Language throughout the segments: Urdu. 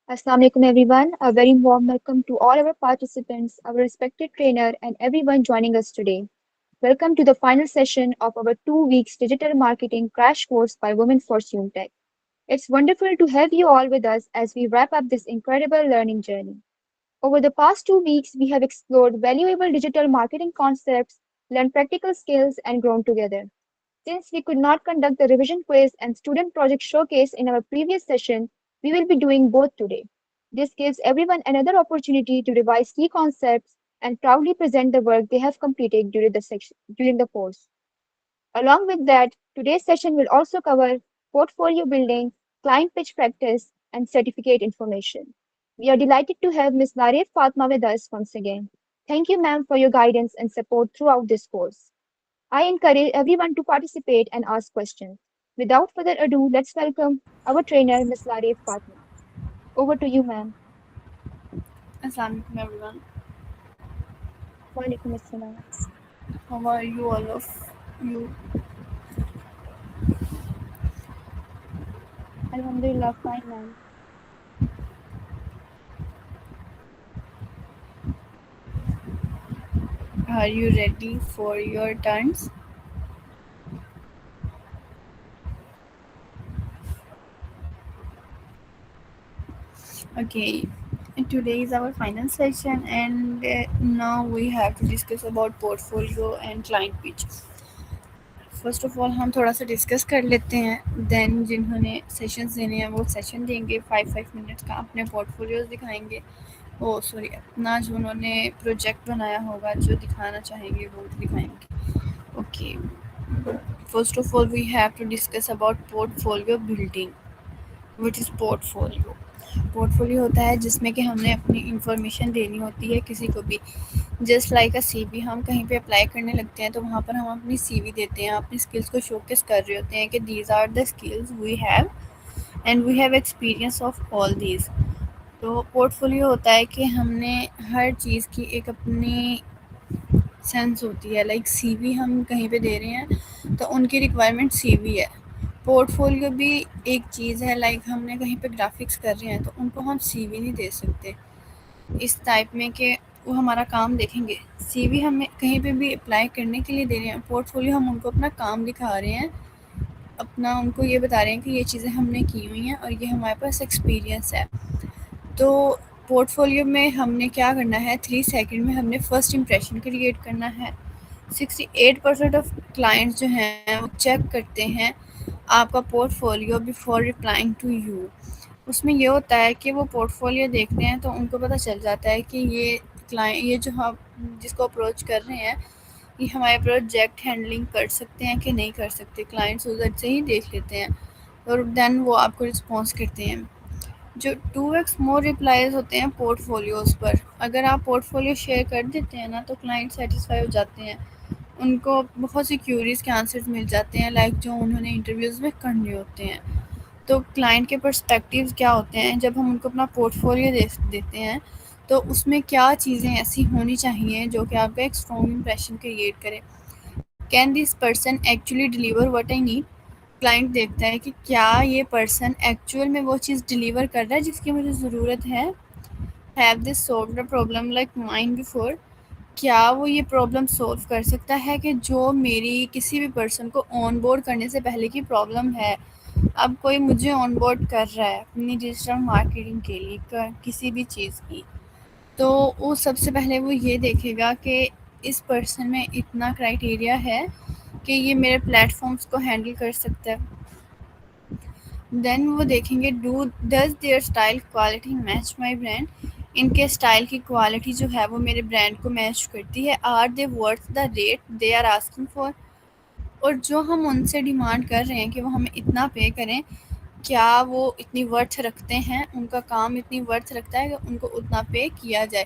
Assalamu alaikum everyone. A very warm welcome to all our participants, our respected trainer, and everyone joining us today. Welcome to the final session of our 2 weeks digital marketing crash course by Women Fortune Tech. It's wonderful to have you all with us as we wrap up this incredible learning journey. Over the past 2 weeks, we have explored valuable digital marketing concepts, learned practical skills, and grown together. Since we could not conduct the revision quiz and student project showcase in our previous session, we will be doing both today. This gives everyone another opportunity to revise key concepts and proudly present the work they have completed during the course. Along with that, today's session will also cover portfolio building, client pitch practice, and certificate information. We are delighted to have Ms. Narif Fatma with us once again. Thank you, ma'am, for your guidance and support throughout this course. I encourage everyone to participate and ask questions. Without further ado, let's welcome our trainer, Ms. Larif Fatma. Over to you, ma'am. Assalamualaikum everyone. Walaikum assalam. How are you all of you? Alhamdulillah, fine, ma'am. Are you ready for your turns? Okay. Today is our final session and now we have to discuss about portfolio and client pitch. First of آل ہم تھوڑا سا ڈسکس کر لیتے ہیں. دین جنہوں نے سیشنز دینے ہیں وہ سیشن دیں گے 5 منٹس کا. اپنے پورٹ فولیوز دکھائیں گے. اپنا جو انہوں نے پروجیکٹ بنایا ہوگا جو دکھانا چاہیں گے وہ دکھائیں گے. Okay. First of all we have to discuss about portfolio building. What is portfolio? Portfolio ہوتا ہے جس میں کہ ہم نے اپنی انفارمیشن دینی ہوتی ہے کسی کو بھی. جسٹ لائک اے سی وی. ہم کہیں پہ اپلائی کرنے لگتے ہیں تو وہاں پر ہم اپنی سی وی دیتے ہیں, اپنی اسکلس کو شوکیس کر رہے ہوتے ہیں کہ these are the skills we have and we have experience of all these. تو پورٹ فولیو ہوتا ہے کہ ہم نے ہر چیز کی ایک اپنی سینس ہوتی ہے. لائک سی وی ہم کہیں پہ دے رہے ہیں تو ان کی ریکوائرمنٹ سی وی ہے. پورٹ فولیو بھی ایک چیز ہے. لائک ہم نے کہیں پہ گرافکس کر رہے ہیں تو ان کو ہم سی وی نہیں دے سکتے اس ٹائپ میں کہ وہ ہمارا کام دیکھیں گے. سی وی ہمیں کہیں پہ بھی اپلائی کرنے کے لیے دے رہے ہیں. پورٹ فولیو ہم ان کو اپنا کام دکھا رہے ہیں, اپنا ان کو یہ بتا رہے ہیں کہ یہ چیزیں ہم نے کی ہوئی ہیں اور یہ ہمارے پاس ایکسپیرئنس ہے. تو پورٹ فولیو میں ہم نے کیا کرنا ہے, 3 سیکنڈ میں ہم نے فرسٹ امپریشن کریٹ کرنا ہے. 68% آف کلائنٹس جو ہیں وہ چیک کرتے ہیں آپ کا portfolio before replying to you. اس میں یہ ہوتا ہے کہ وہ پورٹ فولیو دیکھتے ہیں تو ان کو پتہ چل جاتا ہے کہ یہ جو ہم جس کو اپروچ کر رہے ہیں یہ ہمارے پروجیکٹ ہینڈلنگ کر سکتے ہیں کہ نہیں کر سکتے. کلائنٹس ادھر سے ہی دیکھ لیتے ہیں اور دین وہ آپ کو رسپانس کرتے ہیں. جو 2x مور ریپلائیز ہوتے ہیں پورٹ فولیوز پر. اگر آپ پورٹ فولیو شیئر کر دیتے ہیں نا تو کلائنٹ سیٹسفائی ہو جاتے ہیں. ان کو بہت سی کیوریز کے آنسرز مل جاتے ہیں لائک جو انہوں نے انٹرویوز میں کرنے ہوتے ہیں. تو کلائنٹ کے پرسپیکٹیوز کیا ہوتے ہیں جب ہم ان کو اپنا پورٹ فولیو دیتے ہیں تو اس میں کیا چیزیں ایسی ہونی چاہیے جو کہ آپ کا ایک اسٹرانگ امپریشن کریٹ کرے. Can this person actually deliver what I need. Client دیکھتا ہے کہ کیا یہ پرسن ایکچوئل میں وہ چیز ڈیلیور کر رہا ہے جس کی مجھے ضرورت ہے. Has this solved a problem like mine before. کیا وہ یہ پرابلم سولو کر سکتا ہے کہ جو میری کسی بھی پرسن کو آن بورڈ کرنے سے پہلے کی پرابلم ہے. اب کوئی مجھے آن بورڈ کر رہا ہے اپنی ڈیجیٹل مارکیٹنگ کے لیے کسی بھی چیز کی, تو وہ سب سے پہلے وہ یہ دیکھے گا کہ اس پرسن میں اتنا کرائٹیریا ہے کہ یہ میرے پلیٹ فارمس کو ہینڈل کر سکتا ہے. دین وہ دیکھیں گے does their style quality match my brand. ان کے اسٹائل کی کوالٹی جو ہے وہ میرے برانڈ کو میچ کرتی ہے. Are they worth the rate they are asking for. اور جو ہم ان سے ڈیمانڈ کر رہے ہیں کہ وہ ہمیں اتنا پے کریں کیا وہ اتنی ورتھ رکھتے ہیں, ان کا کام اتنی ورتھ رکھتا ہے کہ ان کو اتنا پے کیا جائے.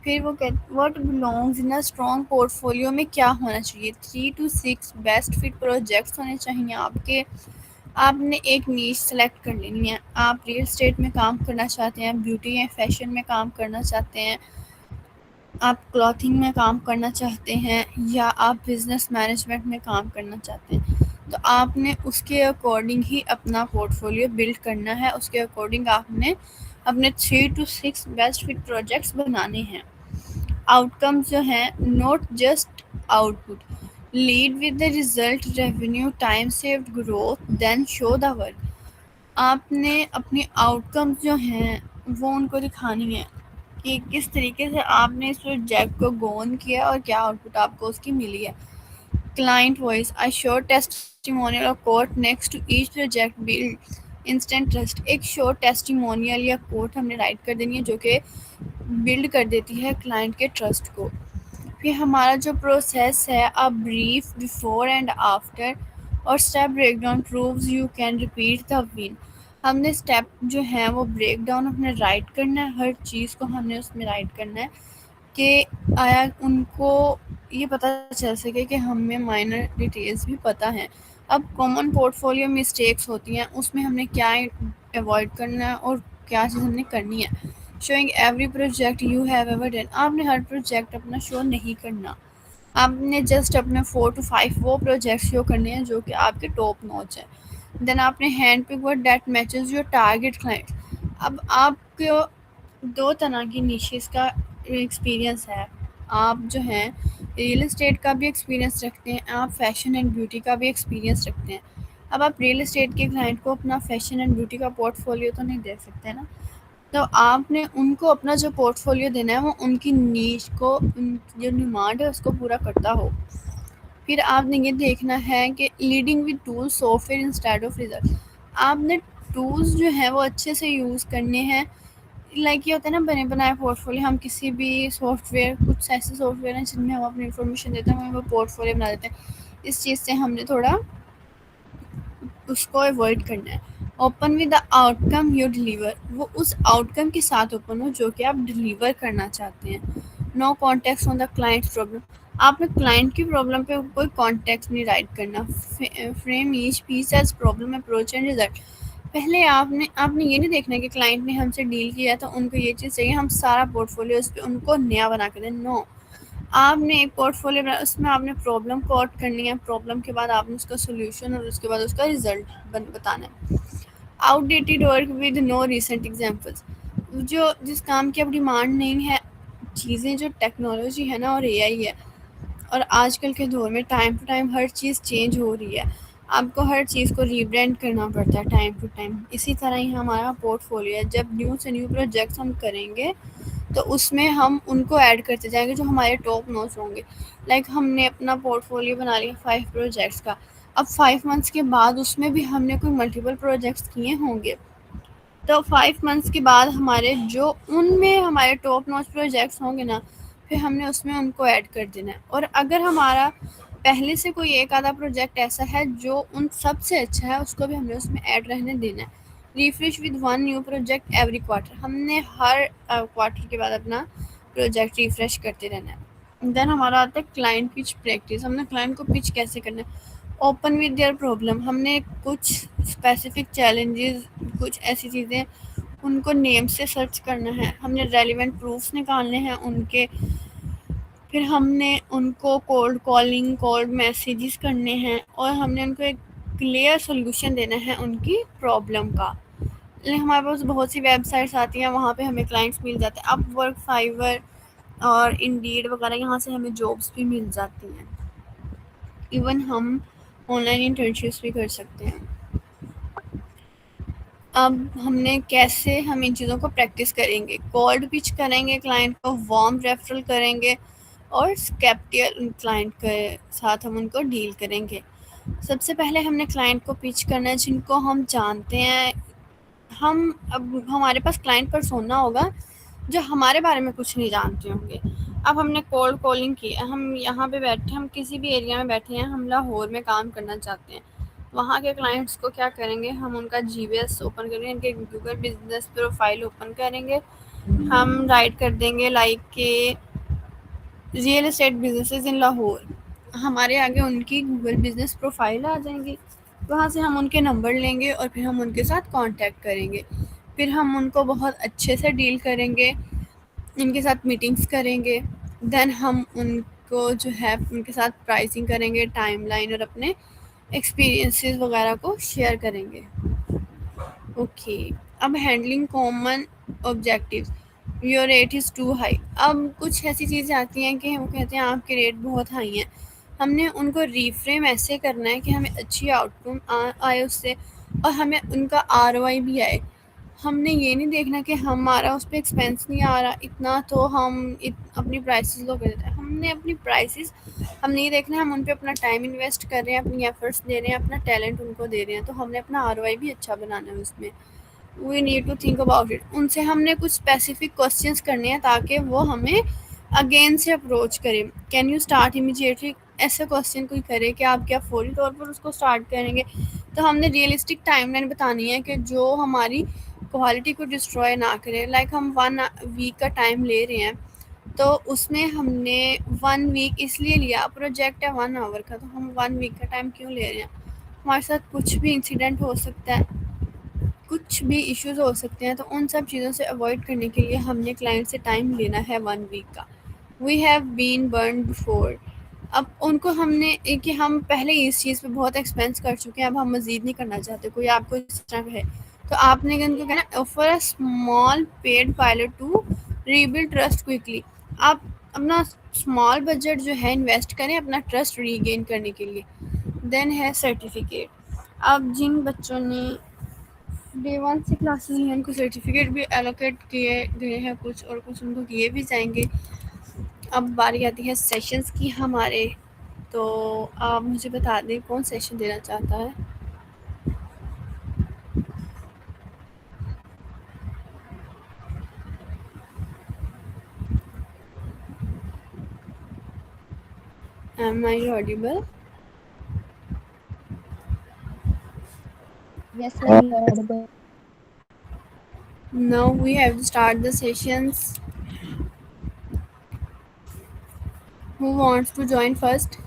پھر وہ what belongs in strong port folio میں کیا ہونا چاہیے. 3 to 6 بیسٹ فٹ پروجیکٹس ہونے چاہیے آپ کے. آپ نے ایک نیش سلیکٹ کر لینی ہے. آپ ریئل اسٹیٹ میں کام کرنا چاہتے ہیں, بیوٹی یا فیشن میں کام کرنا چاہتے ہیں, آپ کلاتھنگ میں کام کرنا چاہتے ہیں, یا آپ بزنس مینجمنٹ میں کام کرنا چاہتے ہیں. تو آپ نے اس کے اکارڈنگ ہی اپنا پورٹ فولیو بلڈ کرنا ہے. اس کے اکارڈنگ آپ نے اپنے 3 to 6 بیسٹ فٹ پروجیکٹس بنانے ہیں. آؤٹ کمز جو ہیں not just output. Lead with the result revenue time saved growth then show the work. آپ نے اپنی آؤٹ کمز جو ہیں وہ ان کو دکھانی ہے کہ کس طریقے سے آپ نے اس پروجیکٹ کو گون کیا اور کیا آؤٹ پٹ آپ کو اس کی ملی ہے. کلائنٹ وائس آئی شور ٹیسٹیمونیل اور quote next to each project build instant trust. ایک شور ٹیسٹیمونیل یا کوٹ ہم نے رائٹ کر دینی ہے جو کہ بلڈ کر دیتی ہے کلائنٹ کے ٹرسٹ کو. پھر ہمارا جو پروسیس ہے a brief before and after اور step break down proves you can repeat the one. ہم نے اسٹیپ جو ہیں وہ بریک ڈاؤن ہم نے رائٹ کرنا ہے. ہر چیز کو ہم نے اس میں رائٹ کرنا ہے کہ آیا ان کو یہ پتہ چل سکے کہ ہمیں مائنر ڈیٹیلز بھی پتہ ہیں. اب کامن پورٹ فولیو مسٹیکس ہوتی ہیں اس میں ہم نے کیا ایوائڈ کرنا ہے اور کیا چیز ہم نے کرنی ہے. شوئنگ every project you have ever done. آپ نے ہر پروجیکٹ اپنا شو نہیں کرنا. آپ نے جسٹ اپنے 4 to 5 وہ پروجیکٹ شو کرنے ہیں جو کہ آپ کے ٹاپ نوچ ہیں. دین آپ نے hand pick word that matches your target client. اب آپ کو 2 طرح کی نیشز کا ایکسپیرینس ہے. آپ جو ہیں ریئل اسٹیٹ کا بھی ایکسپیرینس رکھتے ہیں, آپ فیشن اینڈ بیوٹی کا بھی ایکسپیرینس رکھتے ہیں. اب آپ ریئل اسٹیٹ کے کلائنٹ کو اپنا فیشن اینڈ بیوٹی کا پورٹ فولیو تو نہیں دے سکتے نا. تو آپ نے ان کو اپنا جو پورٹ فولیو دینا ہے وہ ان کی نیڈ کو, ان کی جو ڈیمانڈ ہے اس کو پورا کرتا ہو. پھر آپ نے یہ دیکھنا ہے کہ leading with tools soft where instead of result. آپ نے ٹولز جو ہیں وہ اچھے سے یوز کرنے ہیں. لائک یہ ہوتا ہے نا بنے بنائے پورٹ فولیو. ہم کسی بھی سافٹ ویئر, کچھ ایسے سافٹ ویئر ہیں جن میں ہم اپنی انفارمیشن دیتے ہیں, ہم وہ پورٹ فولیو بنا دیتے ہیں. اس چیز سے ہم نے تھوڑا اس کو اوائڈ کرنا ہے. Open with the out come you deliver. وہ اس آؤٹ کم کے ساتھ اوپن ہو جو کہ آپ ڈیلیور کرنا چاہتے ہیں. نو contact on the client problem. آپ نے کلائنٹ کی پرابلم پہ کوئی کانٹیکٹ نہیں رائٹ کرنا. Frame each piece as problem approach and result. پہلے آپ نے یہ نہیں دیکھنا کہ کلائنٹ نے ہم سے ڈیل کیا تو ان کو یہ چیز چاہیے ہم سارا پورٹ فولیو اس پہ ان کو نیا بنا کے دیں. نو, آپ نے ایک پورٹ فولیو بنا, اس میں آپ نے پرابلم کو آؤٹ کرنی ہے. پرابلم کے بعد آپ نے اس کا سولوشن اور اس کے بعد اس کا ریزلٹ بتانا ہے. Out dated work with no recent examples. جس کام کی اب ڈیمانڈ نہیں ہے, چیزیں جو ٹیکنالوجی ہے نا اور اے آئی ہے, اور آج کل کے دور میں ٹائم ٹو ٹائم ہر چیز چینج ہو رہی ہے. آپ کو ہر چیز کو ریبرینڈ کرنا پڑتا ہے ٹائم ٹو ٹائم. اسی طرح ہی ہمارا پورٹ فولیو ہے. جب نیو سے نیو پروجیکٹس ہم کریں گے تو اس میں ہم ان کو ایڈ کرتے جائیں گے جو ہمارے ٹاپ نوٹس ہوں گے. لائک ہم نے اپنا پورٹ فولیو بنا لیا 5 پروجیکٹس کا. اب 5 منتھس کے بعد اس میں بھی ہم نے کوئی ملٹیپل پروجیکٹس کیے ہوں گے, تو 5 منتھس کے بعد ہمارے جو ان میں ہمارے ٹاپ نوچ پروجیکٹس ہوں گے نا, پھر ہم نے اس میں ان کو ایڈ کر دینا ہے. اور اگر ہمارا پہلے سے کوئی ایک آدھا پروجیکٹ ایسا ہے جو ان سب سے اچھا ہے, اس کو بھی ہم نے اس میں ایڈ رہنے دینا ہے. Refresh with one new project every quarter. ہم نے ہر کوارٹر کے بعد اپنا پروجیکٹ ریفریش کرتے رہنا ہے. دین ہمارا آتا ہے کلائنٹ پچ پریکٹس. ہم نے کلائنٹ کو پچ کیسے کرنا ہے. Open with their problem. ہم نے کچھ اسپیسیفک چیلنجز, کچھ ایسی چیزیں ان کو نیم سے سرچ کرنا ہے. ہم نے ریلیونٹ پروفس نکالنے ہیں ان کے. پھر ہم نے ان کو کولڈ کالنگ, کولڈ میسیجز کرنے ہیں, اور ہم نے ان کو ایک کلیئر سولوشن دینا ہے ان کی پرابلم کا. ہمارے پاس بہت سی ویب سائٹس آتی ہیں, وہاں پہ ہمیں کلائنٹس مل جاتے ہیں. اپ ورک, فائیور اور انڈیڈ وغیرہ, یہاں سے ہمیں جابس بھی مل جاتی ہیں. ایون ہم آن لائن انٹرنشپس بھی کر سکتے ہیں. اب ہم نے کیسے ہم ان چیزوں کو پریکٹس کریں گے. کولڈ پچ کریں گے کلائنٹ کو, وارم ریفرل کریں گے, اور اسکیپٹیل کلائنٹ کے ساتھ ہم ان کو ڈیل کریں گے. سب سے پہلے ہم نے کلائنٹ کو پچ کرنا ہے جن کو ہم جانتے ہیں. اب ہمارے پاس کلائنٹ پرسونا ہوگا جو ہمارے بارے میں کچھ نہیں جانتے ہوں گے. اب ہم نے کولڈ کالنگ کی, ہم یہاں پہ بیٹھے, ہم کسی بھی ایریا میں بیٹھے ہیں, ہم لاہور میں کام کرنا چاہتے ہیں. وہاں کے کلائنٹس کو کیا کریں گے, ہم ان کا جی بی ایس اوپن کریں گے, ان کے گوگل بزنس پروفائل اوپن کریں گے. ہم رائٹ کر دیں گے لائک کہ real estate businesses in Lahore. ہمارے آگے ان کی گوگل بزنس پروفائل آ جائیں گی. وہاں سے ہم ان کے نمبر لیں گے اور پھر ہم ان کے ساتھ کانٹیکٹ کریں گے. پھر ہم ان کو بہت اچھے سے ڈیل کریں گے, ان کے ساتھ میٹنگس کریں گے. دین ہم ان کو جو ہے ان کے ساتھ پرائسنگ کریں گے, ٹائم لائن اور اپنے ایکسپیرینسز وغیرہ کو شیئر کریں گے. اوکے. اب handling common objectives. Your rate is too high. اب کچھ ایسی چیزیں آتی ہیں کہ ہم کہتے ہیں آپ کے ریٹ بہت ہائی ہیں. ہم نے ان کو ریفریم ایسے کرنا ہے کہ ہمیں اچھی آؤٹ کم آئے اس سے اور ہمیں ان کا آر او آئی بھی آئے. ہم نے یہ نہیں دیکھنا کہ ہمارا اس پہ ایکسپینس نہیں آ رہا اتنا تو ہم اپنی پرائسز لو کر دیتے ہیں. ہم نے اپنی پرائسز ہم نہیں دیکھنا ہم ان پہ اپنا ٹائم انویسٹ کر رہے ہیں, اپنی ایفرٹس دے رہے ہیں, اپنا ٹیلنٹ ان کو دے رہے ہیں, تو ہم نے اپنا آر او آئی بھی اچھا بنانا ہے اس میں. We need to think about it. ان سے ہم نے کچھ اسپیسیفک کوشچنس کرنے ہیں تاکہ وہ ہمیں اگین سے اپروچ کریں. Can you start immediately. ایسا کوشچن کوئی کرے کہ آپ کیا فوری طور پر اس کو اسٹارٹ کریں گے. تو ہم نے ریئلسٹک ٹائم لائن بتانی ہے کہ جو ہماری کوالٹی کو ڈسٹروائے نہ کرے. لائک ہم 1 ویک کا ٹائم لے رہے ہیں تو اس میں ہم نے 1 ویک اس لیے لیا, پروجیکٹ ہے 1 آور کا, تو ہم 1 ویک کا ٹائم کیوں لے رہے ہیں. ہمارے ساتھ کچھ بھی انسیڈنٹ ہو سکتا ہے, کچھ بھی ایشوز ہو سکتے ہیں, تو ان سب چیزوں سے اوائڈ کرنے کے لیے ہم نے کلائنٹ سے ٹائم لینا ہے 1 ویک کا. We have been burned before. اب ان کو ہم نے کہ ہم پہلے اس چیز پہ بہت ایکسپینس کر چکے ہیں, اب ہم مزید نہیں کرنا چاہتے. کوئی آپ کو اس طرح ہے تو آپ نے ان کو کہنا offer a small paid pilot to rebuild trust quickly. آپ اپنا اسمال بجٹ جو ہے انویسٹ کریں اپنا ٹرسٹ ری گین کرنے کے لیے. دین ہے سرٹیفکیٹ. اب جن بچوں نے ڈے 1 سے کلاسز ہیں ان کو سرٹیفکیٹ بھی الوکیٹ کیے گئے ہیں کچھ, اور کچھ ان کو کیے بھی جائیں گے. اب باری آتی ہے سیشنز کی ہمارے, تو آپ مجھے بتا دیں کون سیشن دینا چاہتا ہے. Am I audible? Yes, ma'am, you are audible. Now we have to start the sessions. Who wants to join first?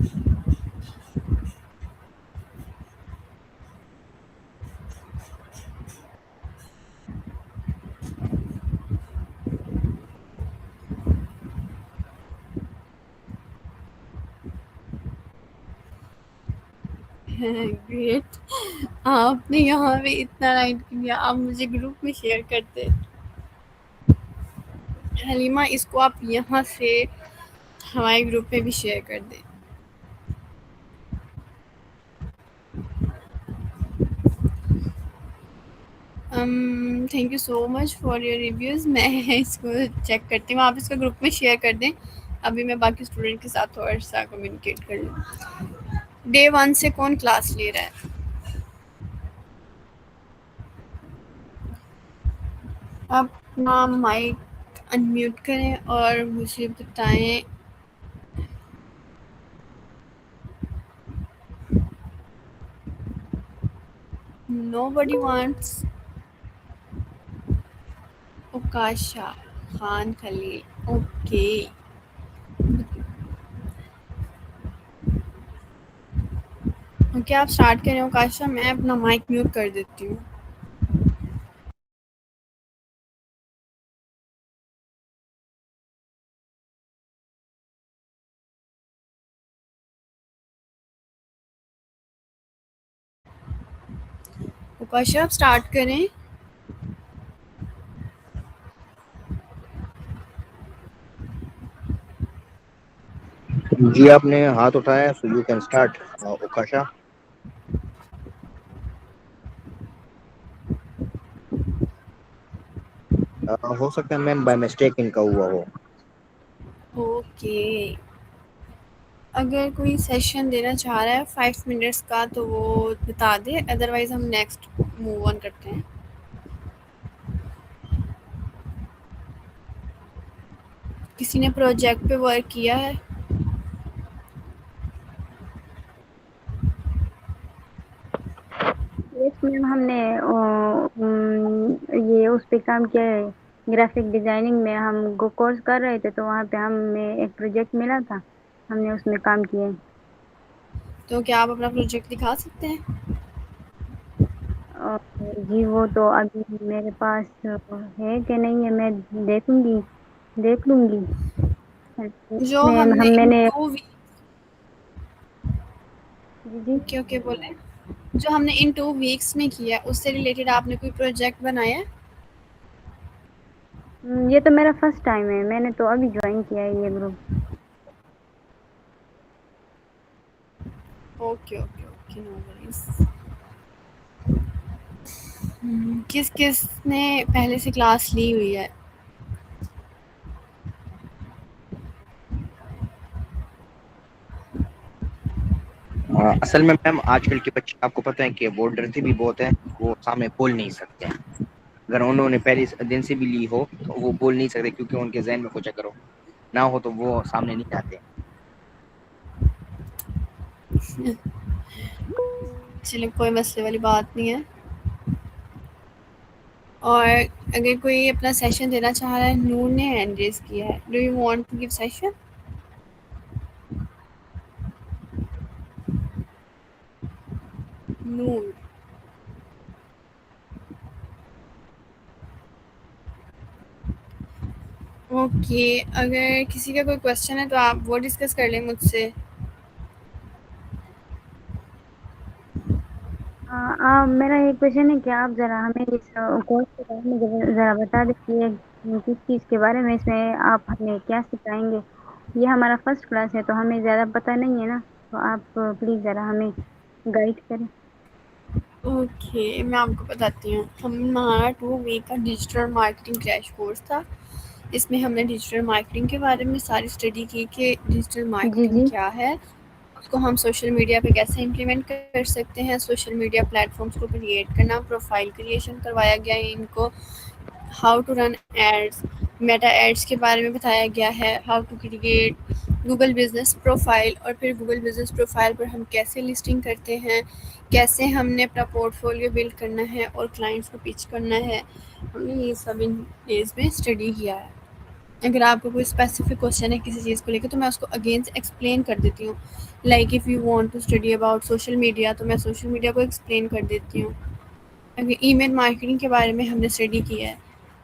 Great. آپ نے یہاں پہ اتنا لائک کیا, آپ مجھے گروپ میں شیئر کرتے. حلیمہ اس کو آپ یہاں سے ہمارے گروپ میں بھی شیئر کر دیں. Thank you so much for your reviews. میں اس کو چیک کرتی ہوں, آپ اس کو گروپ میں شیئر کر دیں. ابھی میں باقی اسٹوڈنٹ کے ساتھ تھوڑا سا کمیونیکیٹ کر لوں. ڈے 1 سے کون کلاس لے رہا ہے؟ آپ اپنا مائک انمیوٹ کریں اور مجھے بتائیں. نو بڈی وانٹس. اوکاشا خان خلیل. اوکے. اوکے آپ اسٹارٹ کریں اوکاشا, میں اپنا مائک میوٹ کر دیتی ہوں. اوکاشا آپ اسٹارٹ کریں. جی آپ نے ہاتھ اٹھایا, سو یو کین اسٹارٹ اوکاشا. ہو سکتا ہے میم بائی مسٹیک ان کا ہوا ہو. اوکے. اگر کوئی سیشن دینا چاہ رہا ہے 5 منٹس کا تو وہ بتا دے, ادروائز ہم نیکسٹ موو آن کرتے ہیں. کسی نے پروجیکٹ پہ ورک کیا ہے؟ یس میم, ہم نے یہ اس پہ کام کیا ہے. گرافک ڈیزائننگ میں ہم کورس کر رہے تھے تو وہاں پہ ہمیں ایک پروجیکٹ ملا تھا, ہم نے اس میں کام کیا. تو کیا آپ اپنا پروجیکٹ دکھا سکتے ہیں؟ جی وہ تو ابھی میرے پاس ہے کہ نہیں ہے, میں دیکھ لوں گی. جو میں ہم نے میں ان نے 2 ویک جی اوکے بولیں. جو ہم نے ان 2 ویکس میں کیا اس سے ریلیٹڈ آپ نے کوئی پروجیکٹ بنایا ہے؟ یہ تو میرا فرسٹ ٹائم ہے، میں نے تو ابھی جوائن کیا ہے یہ گروپ. Okay no worries. کس کس نے پہلے سے کلاس لی ہوئی ہے؟ اصل میں میم آج کل کے بچے آپ کو پتہ ہے کہ وہ ڈرتے بھی بہت ہیں، وہ سامنے بول نہیں سکتے ہیں. اگر انہوں نے پہلے دن سے بھی لی ہو تو وہ بول نہیں سکتے، کیونکہ ان کے ذہن میں کچھ اگر نہ ہو تو وہ سامنے نہیں آتے. چلے کوئی مسئلے والی بات نہیں ہے. اور اگر کوئی اپنا سیشن دینا چاہ رہا ہے، نور نے ہینڈ ریز کیا ہے. Do you want to give session? Noor. Okay, اگر کسی کا کوئی کوشچن ہے تو آپ وہ ڈسکس کر لیں مجھ سے. میرا یہ کوشچن ہے کہ آپ ذرا ہمیں اس کورس کے بارے میں ذرا بتا دیں کہ کس چیز کے بارے میں اس میں آپ ہمیں کیا سکھائیں گے. یہ ہمارا فرسٹ کلاس ہے تو ہمیں زیادہ پتہ نہیں ہے نا، تو آپ پلیز ذرا ہمیں گائڈ کریں. اوکے، میں آپ کو بتاتی ہوں. ہمارا 2 ویک کا ڈیجیٹل مارکیٹنگ کریش کورس تھا. اس میں ہم نے ڈیجیٹل مارکیٹنگ کے بارے میں ساری اسٹڈی کی کہ ڈیجیٹل جی مارکیٹنگ جی کیا ہے، اس کو ہم سوشل میڈیا پہ کیسے امپلیمنٹ کر سکتے ہیں، سوشل میڈیا پلیٹ فارمس کو کریٹ کرنا، پروفائل کریشن کروایا گیا ہے ان کو، how to run ads, meta ads کے بارے میں بتایا گیا ہے، how to create Google business profile, اور پھر گوگل بزنس پروفائل پر ہم کیسے لسٹنگ کرتے ہیں، کیسے ہم نے اپنا پورٹ فولیو بلڈ کرنا ہے اور کلائنٹس کو پچ کرنا ہے. ہم نے یہ سب ان ڈیز میں اسٹڈی کیا ہے. اگر آپ کو کوئی اسپیسیفک کوشچن ہے کسی چیز کو لے کے تو میں اس کو اگین سے ایکسپلین کر دیتی ہوں. Like if you want to study about social media تو میں سوشل میڈیا کو ایکسپلین کر دیتی ہوں. اگر ای میل مارکیٹنگ کے بارے میں ہم نے اسٹڈی کیا ہے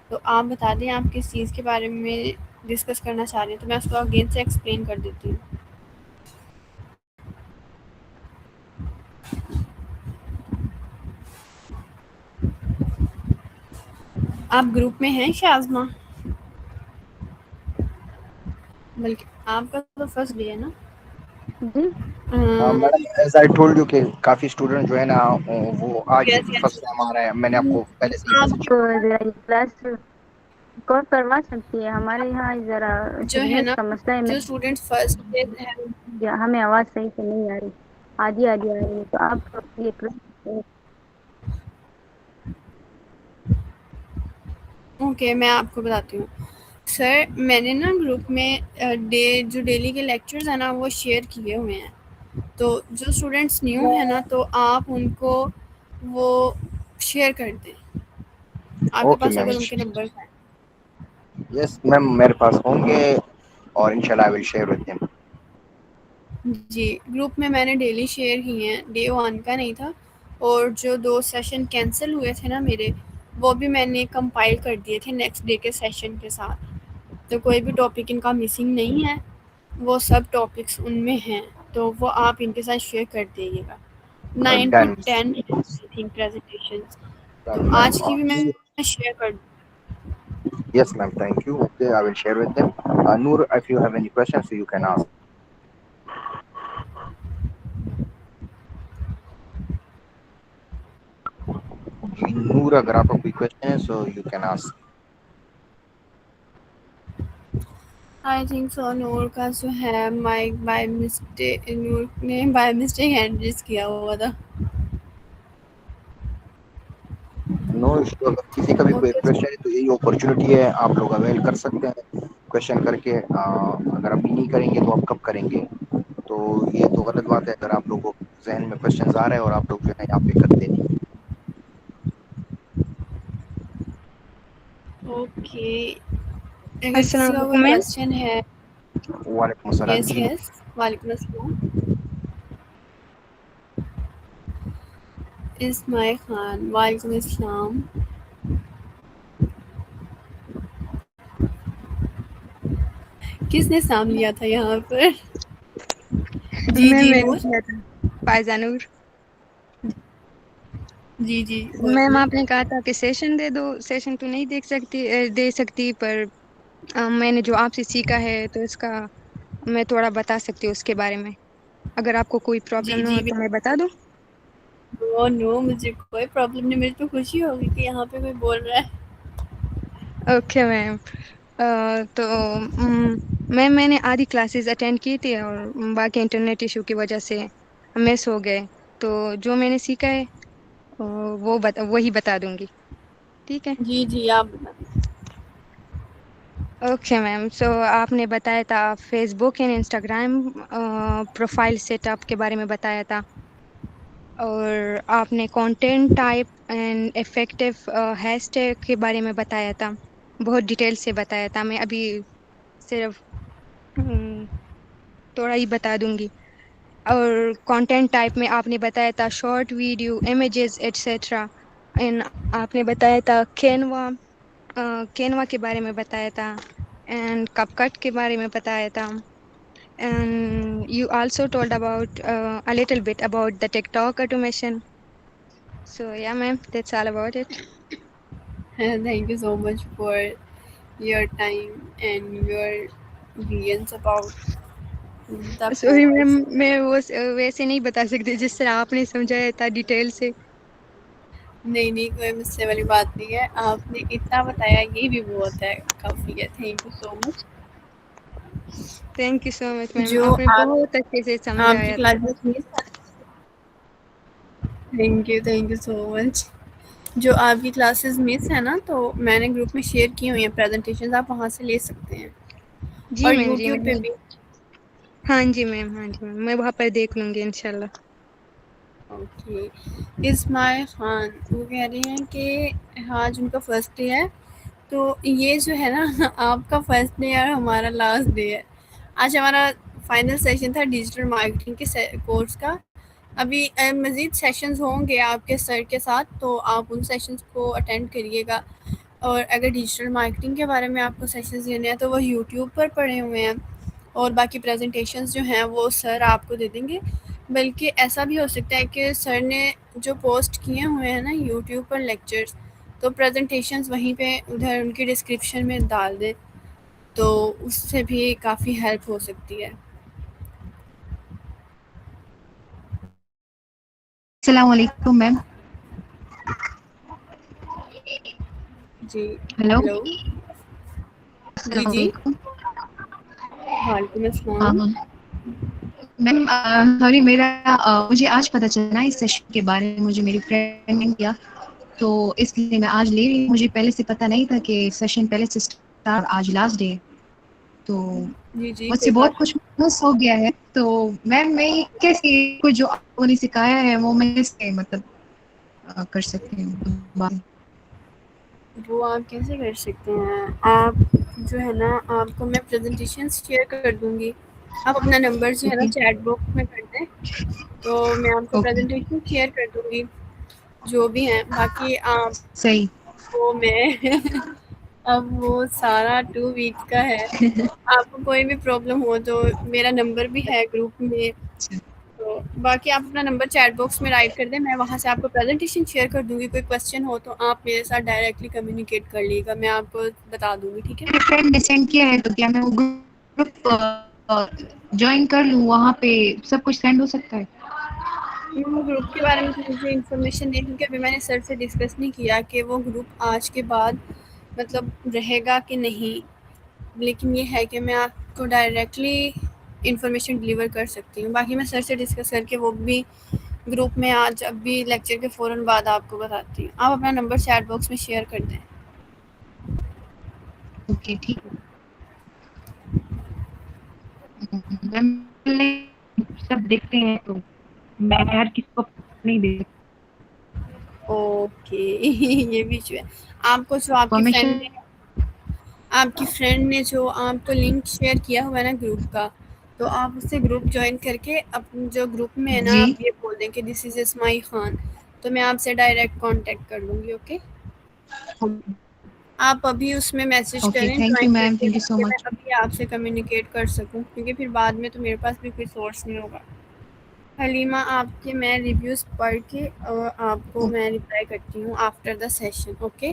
تو آپ بتا دیں آپ کس چیز کے بارے میں ڈسکس کرنا چاہ رہے ہیں تو میں اس کو اگین سے ایکسپلین کر دیتی ہوں. آپ گروپ میں ہیں شازمہ؟ بلکہ آپ کا تو فرسٹ ڈے ہے نا. جی madam as I told you کہ کافی اسٹوڈنٹ جو ہے نا وہ آج یس فرسٹ ٹائم آ رہا ہے. میں نے آپ کو پہلے سے ہی آپ میسج کلاس کال کروا سکتی ہے. ہمارے یہاں ذرا جو ہے سگنلس نا، کا مسئلہ جو ہے، اسٹوڈنٹ فرسٹ ڈے ہے ہمیں آواز صحیح سے نہیں آ رہی، آدھی آ رہی ہے. تو آپ یہ اوکے میں آپ کو بتاتی ہوں. سر میں نے نا گروپ میں جو ڈیلی کے لیکچرز ہیں نا وہ شیئر کیے ہوئے ہیں. تو جو اسٹوڈینٹس نیو ہیں نا تو آپ ان کو وہ شیئر کر دیں. آپ کے اوکے پاس میم. اگر ان کے نمبر ہیں. یس میم میرے پاس ہوں گے اور انشاءاللہ I will share with them. جی گروپ میں نے ڈیلی شیئر کی ہیں. ڈے 1 کا نہیں تھا، اور جو 2 سیشن کینسل ہوئے تھے نا میرے وہ بھی میں نے کمپائل کر دیے تھے نیکسٹ ڈے کے سیشن کے ساتھ. تو کوئی بھی ٹاپک ان کا مسنگ نہیں ہے، وہ سب ٹاپکس ان میں ہیں. تو وہ آپ ان کے ساتھ شیئر کر دیجیے گا. 9 to ڈن 10 پریزنٹیشن. تو ڈن میم. آج کی بھی میں شیئر کر دوں. Yes ma'am, thank you. Okay, I will share with them. Noor, if you have any questions, so you can ask. Noor, agar aap ko koi question hai, so you can ask. I think so Noor کا جو ہے مائک بائی مسٹیک، نور نے بائی مسٹیک ہینڈ ریز کیا ہوا تھا. No issue. اگر کسی کا بھی کوئی اوکے question ہے تو یہی اپرچونٹی ہے، آپ لوگ اویل کر سکتے ہیں کوشچن کر کے. اگر ابھی نہیں کریں گے تو آپ کب کریں گے؟ تو یہ تو غلط بات ہے اگر آپ لوگوں کو ذہن میں کوشچنز آ رہے ہیں اور آپ لوگ جو ہے یہاں پہ کرتے نہیں. اوکے، اگر السلام کسی کا کوئی علیکم میم. کوشچن ہے. وعلیکم السلام یس جی. یس، وعلیکم السلام. اسماعیل خان، وعلیکم السلام. کس نے سام لیا تھا یہاں پر؟ جی میم جی میں نے نور. کیا تھا. فائزہ نور. جی میم آپ نے کہا تھا کہ سیشن دے دو. سیشن تو نہیں دے سکتی پر میں نے جو آپ سے سیکھا ہے تو اس کا میں تھوڑا بتا سکتی ہوں اس کے بارے میں. اگر آپ کو کوئی پرابلم نہ ہو تو میں بتا دوں. نو مجھے کوئی پرابلم نہیں. مجھے تو خوشی ہوگی کہ یہاں پہ کوئی بول رہا ہے. Okay ma'am. تو میم میں نے آدھی کلاسز اٹینڈ کی تھی اور باقی انٹرنیٹ ایشو کی وجہ سے مس ہو گئے. تو جو میں نے سیکھا ہے وہی بتا دوں گی. ٹھیک ہے. جی آپ بتا دیں. Okay ma'am. سو آپ نے بتایا تھا Facebook and Instagram profile set up کے بارے میں بتایا تھا اور آپ نے content type and effective hashtag کے بارے میں بتایا تھا. بہت ڈیٹیل سے بتایا تھا. میں ابھی صرف تھوڑا ہی بتا دوں گی. اور کنٹینٹ ٹائپ میں آپ نے بتایا تھا شارٹ ویڈیو امیجز ایٹسٹرا. آپ نے بتایا تھا کینوا کے بارے میں بتایا تھا اینڈ کپ کٹ کے بارے میں بتایا تھا. And you also told about a little bit about the TikTok automation. So yeah, ma'am, that's all about it. Thank you so much for your time and your opinions about the sorry ma'am post. میں وہ ویسے نہیں بتا سکتی جس طرح آپ نے سمجھایا تھا ڈیٹیل سے. نہیں کوئی مسئلے والی بات نہیں ہے. آپ نے اتنا بتایا یہ بھی بہت ہے, کافی ہے. Thank you so much. Thank you so much ma'am. جو آپ نے بہت اچھے سے آپ کی سمجھایا تھا. کلاسز میں تھینک یو سو مچ. جو آپ کی کلاسز مس ہے نا تو میں نے گروپ میں شیئر کی ہوئی ہیں پریزنٹیشنز, آپ وہاں سے لے سکتے ہیں. جی اور میم. یوٹیوب پہ بھی. ہاں جی میم. میں وہاں پر دیکھ لوں گی انشاء اللہ. اوکے. اسماعیل خان وہ کہہ رہے ہیں کہ آج ان کا فرسٹ ڈے ہے. تو یہ جو ہے نا آپ کا فرسٹ ڈے اور ہمارا لاسٹ ڈے ہے. آج ہمارا فائنل سیشن تھا ڈیجیٹل مارکیٹنگ کے کورس کا. ابھی مزید سیشنز ہوں گے آپ کے سر کے ساتھ, تو آپ ان سیشنز کو اٹینڈ کریے گا. اور اگر ڈیجیٹل مارکیٹنگ کے بارے میں آپ کو سیشنز لینے ہیں تو وہ یوٹیوب پر پڑے ہوئے ہیں, اور باقی پریزنٹیشنز جو ہیں وہ سر آپ کو دے دیں گے. بلکہ ایسا بھی ہو سکتا ہے کہ سر نے جو پوسٹ کیے ہوئے ہیں نا یوٹیوب پر لیکچرز, تو پریزنٹیشنز وہیں پہ ادھر ان کی ڈسکرپشن میں ڈال دیں, تو اس سے بھی کافی ہیلپ ہو سکتی ہے. السلام علیکم میم. جی ہیلو. ہیلو. السلام جی علیکم. وعلیکم السلام. میم سوری مجھے آج پتہ چلا اس سیشن کے بارے میں. مجھے میری فرینڈ نے کیا تو اس لیے میں آج لے رہی ہوں. مجھے پہلے سے پتہ نہیں تھا کہ سیشن پہلے سے اسٹارٹ, آج لاسٹ ڈے. تو جی مجھ سے کوئی بہت بات کچھ مس ہو گیا ہے. تو میم میں کیسے کچھ جو آپ نے سکھایا ہے وہ میں کیسے مطلب کر سکتی ہوں. وہ آپ کیسے کر سکتے ہیں. آپ جو ہے نا آپ کو میں پریزنٹیشن شیئر کر دوں گی. آپ اپنا نمبر جو ہے نا اوکے چیٹ باکس میں کر دیں, تو میں آپ کو اوکے پریزنٹیشن شیئر کر دوں گی جو بھی ہیں. باقی صحیح. وہ میں اب وہ سارا 2 ویک کا ہے. آپ کو کوئی بھی پرابلم ہو تو میرا نمبر بھی ہے گروپ میں. تو باقی آپ اپنا نمبر چیٹ باکس میں رائٹ کر دیں, میں وہاں سے آپ کو پریزنٹیشن شیئر کر دوں گی. کوئی کویسچن ہو تو آپ میرے ساتھ ڈائریکٹلی کمیونیکیٹ کر لیے گا, میں آپ کو بتا دوں گی. ٹھیک ہے. میری فرینڈ نے سینڈ کیا ہے تو کیا میں وہ گروپ جوائن کر لوں؟ وہاں پہ سب کچھ سینڈ ہو سکتا ہے. وہ گروپ کے بارے میں تو مجھے انفارمیشن نہیں, کیونکہ ابھی میں نے سر سے ڈسکس نہیں کیا کہ وہ گروپ آج کے بعد مطلب رہے گا کہ نہیں. لیکن یہ ہے کہ میں آپ کو ڈائریکٹلی انفارمیشن ڈلیور کر سکتی ہوں. باقی میں سر سے ڈسکس کر کے وہ بھی گروپ میں آج اب بھی لیکچر کے فوراً بعد آپ کو بتاتی ہوں. آپ اپنا نمبر چیٹ باکس میں شیئر کر دیں. اوکے ٹھیک ہے. سب دیکھتے ہیں تو میں ہر کسی کو نہیں دے اوکے. یہ بھی جو ہے آپ کو جو آپ کی انفارمیشن. فرینڈ نے جو آپ کو لنک شیئر کیا ہوا ہے نا گروپ کا, تو آپ اس سے گروپ جوائن کر کے جو گروپ میں ہے نا جی آپ یہ بول دیں کہ دس از اسماعیل خان, تو میں آپ سے ڈائریکٹ کانٹیکٹ کر لوں گی. اوکے. آپ ابھی اس میں میسج اوکے. کریں تھینک یو جوائن کر میم. کے, تھینک یو سو کہ میں مچ. ابھی آپ سے کمیونیکیٹ کر سکوں, کیونکہ پھر بعد میں تو میرے پاس بھی کوئی سورس نہیں ہوگا. حلیمہ آپ کے میں ریویوز پڑھ کے آپ کو میں رپلائی کرتی ہوں آفٹر دا سیشن. اوکے.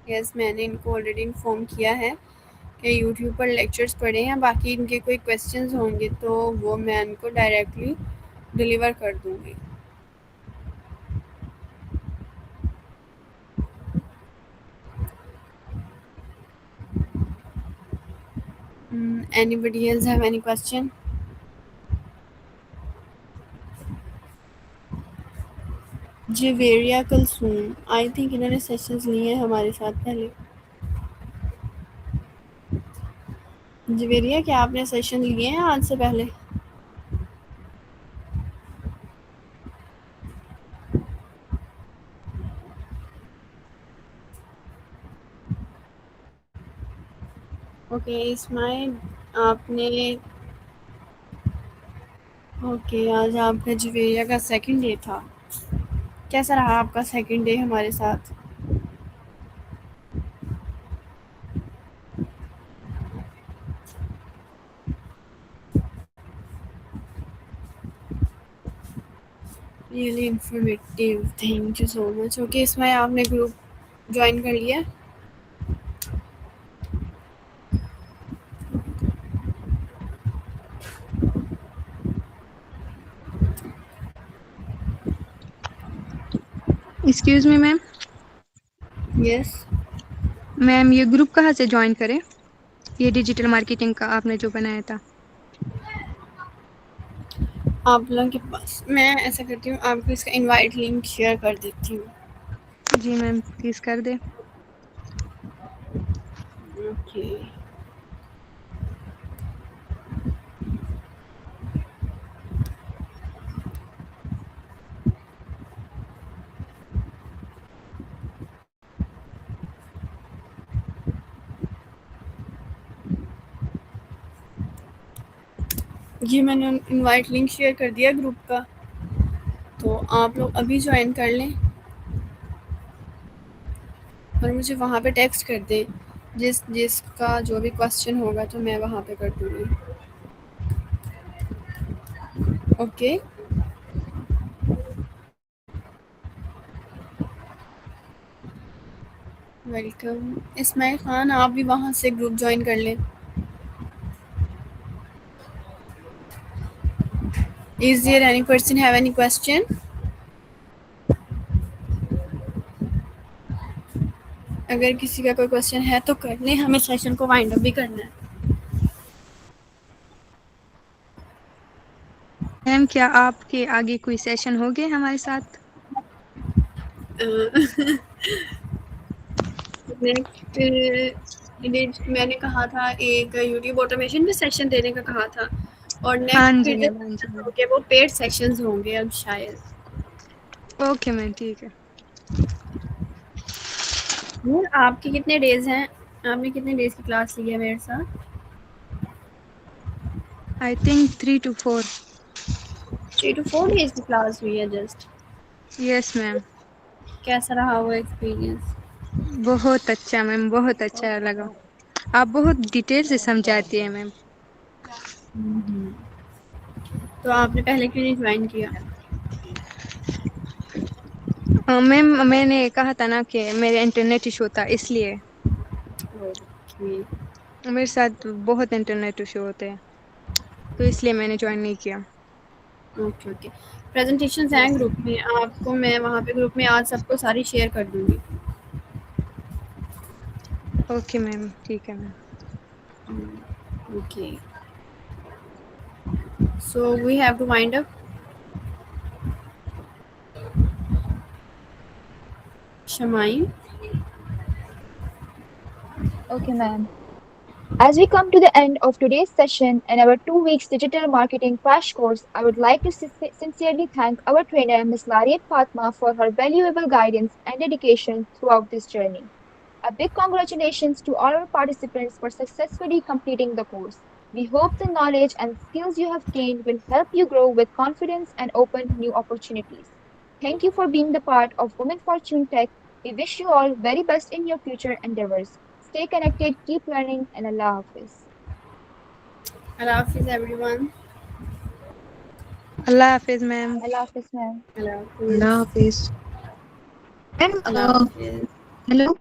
یس میں نے ان کو آلریڈی انفارم کیا ہے کہ یوٹیوب پر لیکچرز پڑھے ہیں. باقی ان کے کوئی کویسچنز ہوں گے تو وہ میں ان کو ڈائریکٹلی ڈلیور کر دوں گی. Anybody else have any question? Javeria Kulsoom I think انہوں نے سیشنز لیے ہیں ہمارے ساتھ پہلے. جویریا کیا آپ نے سیشن لیے ہیں آج سے پہلے؟ اوکے اسماعیل آپ نے اوکے آج آپ کا جویریا کا سیکنڈ ڈے تھا. کیسا رہا آپ کا سیکنڈ ڈے ہمارے ساتھ؟ Really informative. Thank you so much. Okay Ismail آپ نے گروپ جوائن کر لیا؟ ایکسکیوز می میم. یس. میم یہ گروپ کہاں سے جوائن کریں؟ یہ ڈیجیٹل مارکیٹنگ کا آپ نے جو بنایا تھا. آپ لوگوں کے پاس میں ایسا کرتی ہوں آپ کو اس کا انوائٹ لنک شیئر کر دیتی ہوں. جی میم پلیز کر دیں. اوکے. جی میں نے انوائٹ لنک شیئر کر دیا گروپ کا تو آپ لوگ ابھی جوائن کر لیں اور مجھے وہاں پہ ٹیکسٹ کر دیں جس کا جو بھی کوسچن ہوگا تو میں وہاں پہ کر دوں گی. اوکے. ویلکم. اسماعیل خان آپ بھی وہاں سے گروپ جوائن کر لیں. Is there any person have any question? اگر کسی کا کوئی کوشچن ہے تو کر لیں. ہمیں سیشن کو وائنڈ اپ بھی کرنا ہے. میم کیا آپ کے آگے کوئی سیشن ہوگے ہمارے ساتھ؟ نیکسٹ میں نے کہا تھا ایک یوٹیوب آٹومیشن میں سیشن دینے کا کہا تھا اور ہاں نیکسٹ جی پھر میم. ہاں جی میم. جو وہ پیڈ سیکشنز ہوں گے اب شاید. اوکے میم ٹھیک ہے. آپ کے کتنے ڈیز ہیں؟ آپ نے کتنے ڈیز کی کلاس لی ہے میرے ساتھ؟ I think 3 to 4. 3 to 4 days کی کلاس ہوئی ہے جسٹ. یس میم. کیسا رہا وہ ایکسپیرینس؟ بہت اچھا میم بہت اچھا لگا. آپ بہت ڈیٹیل سے سمجھاتی ہیں میم. تو آپ نے پہلے کیوں نہیں جوائن کیا؟ میم میں نے کہا تھا نا کہ میرے انٹرنیٹ ایشو تھا اس لیے. اوکے. میرے ساتھ بہت انٹرنیٹ ایشو ہوتے ہیں تو اس لیے میں نے جوائن نہیں کیا. Okay okay. پریزنٹیشنز ہیں گروپ میں آپ کو میں وہاں پہ گروپ میں آج سب کو ساری شیئر کر دوں گی. اوکے میم ٹھیک ہے ma'am. Okay. So we have to wind up. شمائم. Okay, ma'am. As we come to the end of today's session and our 2 weeks digital marketing crash course, I would like to sincerely thank our trainer, Ms. Lariat Fatma, for her valuable guidance and dedication throughout this journey. A big congratulations to all our participants for successfully completing the course. We hope the knowledge and skills you have gained will help you grow with confidence and open new opportunities. Thank you for being the part of Women Fortune Tech. We wish you all very best in your future endeavors. Stay connected, keep learning, and Allah Hafiz. Allah Hafiz, everyone. Allah Hafiz, ma'am. Allah Hafiz, ma'am. Allah Allah Hafiz. Hafiz. Ma'am, Allah Hafiz. hello.